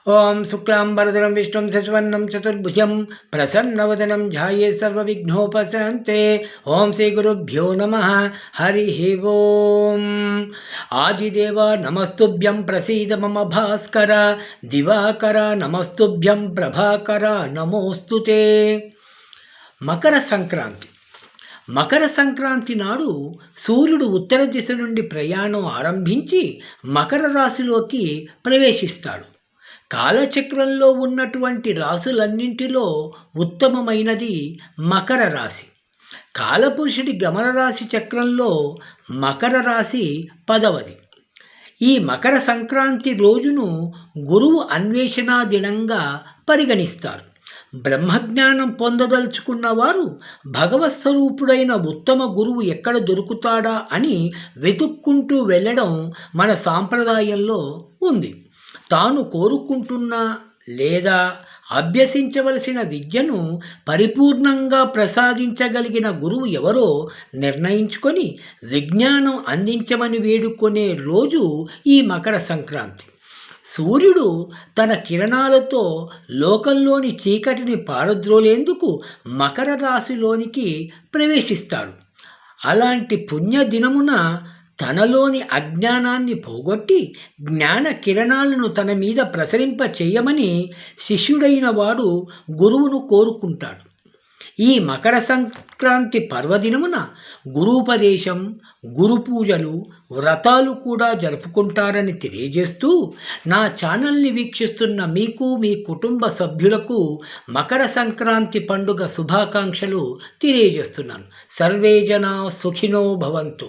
ఓం శుక్లాంబరధరం విష్ణుం శశివర్ణం చతుర్భుజం ప్రసన్నవదనం ధ్యాయేత్ సర్వవిఘ్నోపశాంతే. ఓం శ్రీ గురుభ్యో నమః. హరి ఓం. ఆదిదేవ నమస్తుభ్యం ప్రసీద మమ భాస్కర. దివాకర నమస్తుభ్యం ప్రభాకర నమోస్తుతే. మకర సంక్రాంతి. మకర సంక్రాంతి నాడు సూర్యుడు ఉత్తర దిశ నుండి ప్రయాణం ఆరంభించి మకర రాశిలోకి ప్రవేశిస్తాడు. కాలచక్రంలో ఉన్నటువంటి రాశులన్నింటిలో ఉత్తమమైనది మకర రాశి. కాలపురుషుడి గమన రాశి చక్రంలో మకర రాశి 10వది. ఈ మకర సంక్రాంతి రోజును గురువు అన్వేషణ దినంగా పరిగణిస్తారు. బ్రహ్మజ్ఞానం పొందదలుచుకున్న వారు భగవత్ స్వరూపుడైన ఉత్తమ గురువు ఎక్కడ దొరుకుతాడా అని వెతుక్కుంటూ వెళ్ళడం మన సాంప్రదాయంలో ఉంది. తాను కోరుకుంటున్న లేదా అభ్యసించవలసిన విద్యను పరిపూర్ణంగా ప్రసాదించగలిగిన గురువు ఎవరో నిర్ణయించుకొని విజ్ఞానం అందించమని వేడుకునే రోజు ఈ మకర సంక్రాంతి. సూర్యుడు తన కిరణాలతో లోకంలోని చీకటిని పారద్రోలేందుకు మకర రాశిలోనికి ప్రవేశిస్తాడు. అలాంటి పుణ్య దినమున తనలోని అజ్ఞానాన్ని పోగొట్టి జ్ఞాన కిరణాలను తన మీద ప్రసరింప చేయమని శిష్యుడైన వాడు గురువును కోరుకుంటాడు. ఈ మకర సంక్రాంతి పర్వదినమున గురూపదేశం, గురు పూజలు, వ్రతాలు కూడా జరుపుకుంటారని తెలియజేస్తూ నా ఛానల్ని వీక్షిస్తున్న మీకు, మీ కుటుంబ సభ్యులకు మకర సంక్రాంతి పండుగ శుభాకాంక్షలు తెలియజేస్తున్నాను. సర్వే జనా సుఖినో భవంతు.